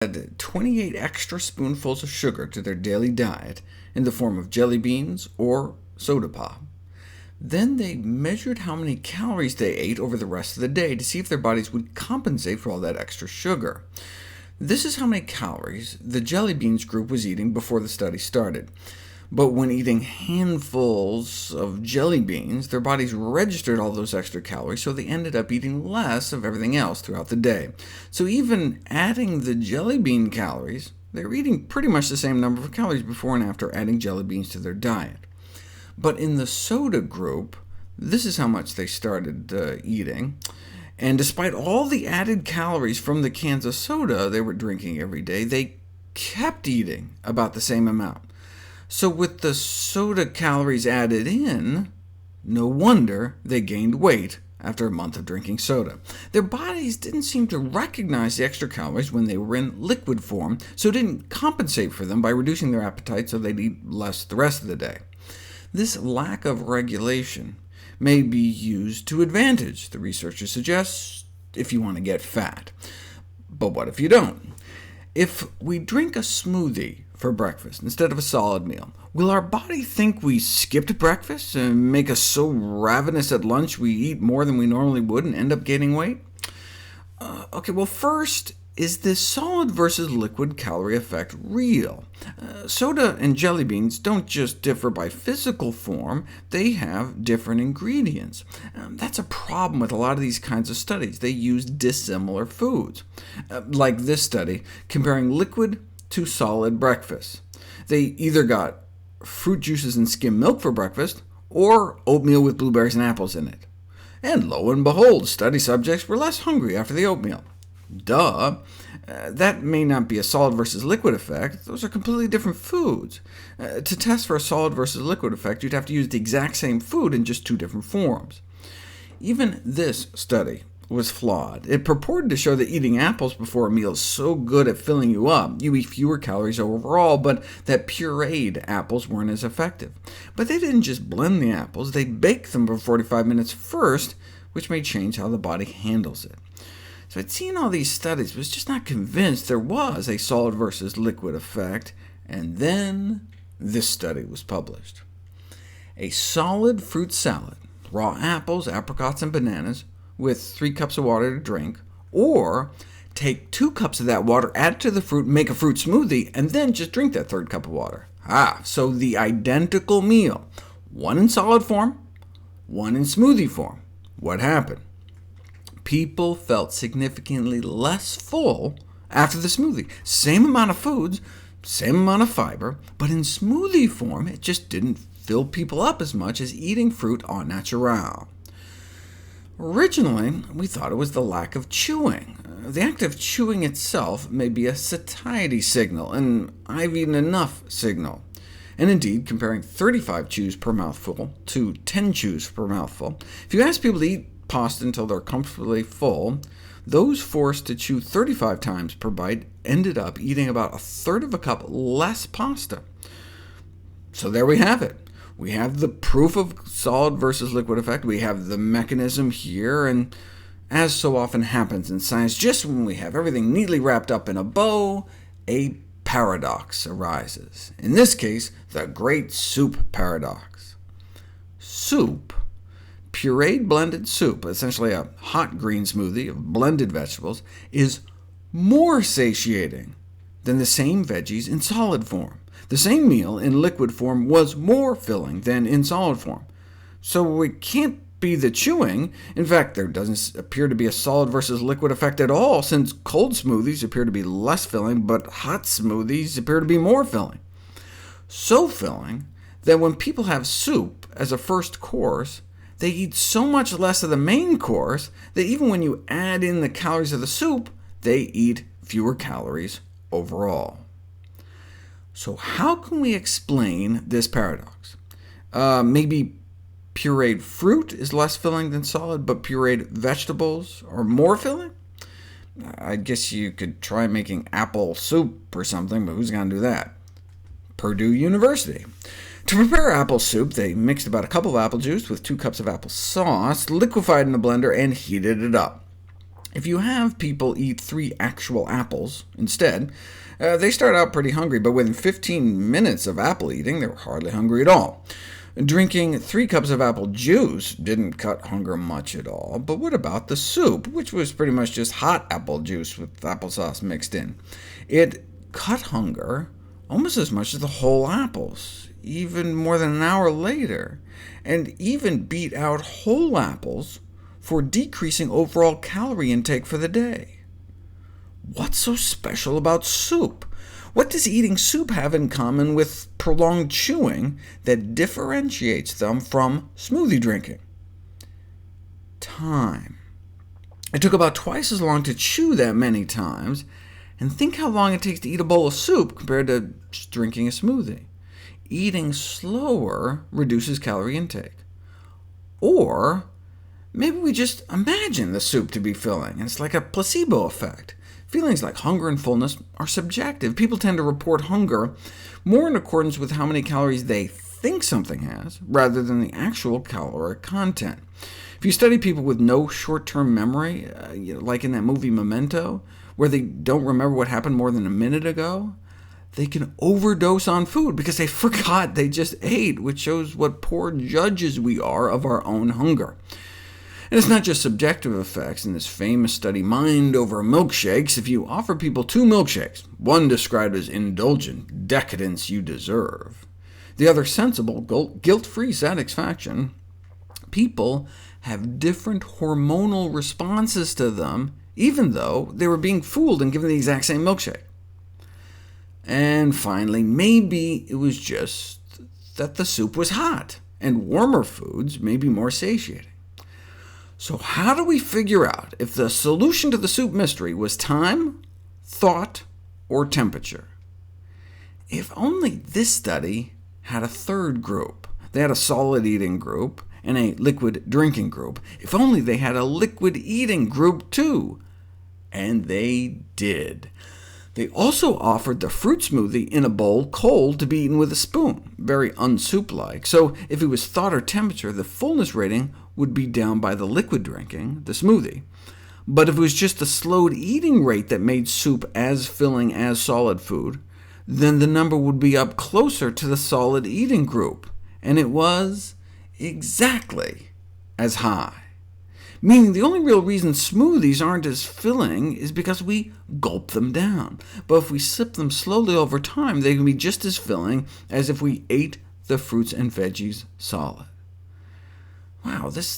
add 28 extra spoonfuls of sugar to their daily diet in the form of jelly beans or soda pop. Then they measured how many calories they ate over the rest of the day to see if their bodies would compensate for all that extra sugar. This is how many calories the jelly beans group was eating before the study started. But when eating handfuls of jelly beans, their bodies registered all those extra calories, so they ended up eating less of everything else throughout the day. So even adding the jelly bean calories, they were eating pretty much the same number of calories before and after adding jelly beans to their diet. But in the soda group, this is how much they started eating. And despite all the added calories from the cans of soda they were drinking every day, they kept eating about the same amount. So with the soda calories added in, no wonder they gained weight after a month of drinking soda. Their bodies didn't seem to recognize the extra calories when they were in liquid form, so it didn't compensate for them by reducing their appetite so they'd eat less the rest of the day. This lack of regulation may be used to advantage, the researchers suggest, if you want to get fat. But what if you don't? If we drink a smoothie for breakfast instead of a solid meal, will our body think we skipped breakfast and make us so ravenous at lunch we eat more than we normally would and end up gaining weight? OK, well, first, is this solid versus liquid calorie effect real? Soda and jelly beans don't just differ by physical form, they have different ingredients. That's a problem with a lot of these kinds of studies. They use dissimilar foods, like this study comparing liquid to solid breakfast. They either got fruit juices and skim milk for breakfast, or oatmeal with blueberries and apples in it. And lo and behold, study subjects were less hungry after the oatmeal. Duh. That may not be a solid versus liquid effect. Those are completely different foods. To test for a solid versus liquid effect, you'd have to use the exact same food in just two different forms. Even this study was flawed. It purported to show that eating apples before a meal is so good at filling you up, you eat fewer calories overall, but that pureed apples weren't as effective. But they didn't just blend the apples, they baked them for 45 minutes first, which may change how the body handles it. So I'd seen all these studies, but was just not convinced there was a solid versus liquid effect, and then this study was published. A solid fruit salad, raw apples, apricots, and bananas, with 3 cups of water to drink, or take 2 cups of that water, add it to the fruit, make a fruit smoothie, and then just drink that 3rd cup of water. So the identical meal, one in solid form, one in smoothie form. What happened? People felt significantly less full after the smoothie. Same amount of foods, same amount of fiber, but in smoothie form, it just didn't fill people up as much as eating fruit au naturel. Originally, we thought it was the lack of chewing. The act of chewing itself may be a satiety signal, an I've eaten enough signal. And indeed, comparing 35 chews per mouthful to 10 chews per mouthful, if you ask people to eat pasta until they're comfortably full, those forced to chew 35 times per bite ended up eating about 1/3 of a cup less pasta. So there we have it. We have the proof of solid versus liquid effect, we have the mechanism here, and as so often happens in science, just when we have everything neatly wrapped up in a bow, a paradox arises. In this case, the great soup paradox. Soup, pureed blended soup, essentially a hot green smoothie of blended vegetables, is more satiating than the same veggies in solid form. The same meal in liquid form was more filling than in solid form. So it can't be the chewing. In fact, there doesn't appear to be a solid versus liquid effect at all, since cold smoothies appear to be less filling, but hot smoothies appear to be more filling. So filling that when people have soup as a first course, they eat so much less of the main course that even when you add in the calories of the soup, they eat fewer calories overall. So how can we explain this paradox? Maybe pureed fruit is less filling than solid, but pureed vegetables are more filling? I guess you could try making apple soup or something, but who's going to do that? Purdue University. To prepare apple soup, they mixed about a cup of apple juice with 2 cups of apple sauce, liquefied in a blender, and heated it up. If you have people eat 3 actual apples instead, they start out pretty hungry, but within 15 minutes of apple eating, they were hardly hungry at all. Drinking 3 cups of apple juice didn't cut hunger much at all, but what about the soup, which was pretty much just hot apple juice with applesauce mixed in? It cut hunger almost as much as the whole apples, even more than an hour later, and even beat out whole apples for decreasing overall calorie intake for the day. What's so special about soup? What does eating soup have in common with prolonged chewing that differentiates them from smoothie drinking? Time. It took about twice as long to chew that many times, and think how long it takes to eat a bowl of soup compared to just drinking a smoothie. Eating slower reduces calorie intake. Or maybe we just imagine the soup to be filling, and it's like a placebo effect. Feelings like hunger and fullness are subjective. People tend to report hunger more in accordance with how many calories they think something has, rather than the actual caloric content. If you study people with no short-term memory, like in that movie Memento, where they don't remember what happened more than a minute ago, they can overdose on food because they forgot they just ate, which shows what poor judges we are of our own hunger. And it's not just subjective effects. In this famous study, Mind Over Milkshakes, if you offer people 2 milkshakes, one described as indulgent, decadence you deserve, the other sensible, guilt-free satisfaction, people have different hormonal responses to them, even though they were being fooled and given the exact same milkshake. And finally, maybe it was just that the soup was hot, and warmer foods may be more satiating. So how do we figure out if the solution to the soup mystery was time, thought, or temperature? If only this study had a third group. They had a solid eating group and a liquid drinking group. If only they had a liquid eating group too. And they did. They also offered the fruit smoothie in a bowl cold to be eaten with a spoon, very unsoup-like. So if it was thought or temperature, the fullness rating would be down by the liquid drinking, the smoothie. But if it was just the slowed eating rate that made soup as filling as solid food, then the number would be up closer to the solid eating group, and it was exactly as high. Meaning the only real reason smoothies aren't as filling is because we gulp them down. But if we sip them slowly over time, they can be just as filling as if we ate the fruits and veggies solid. Wow, this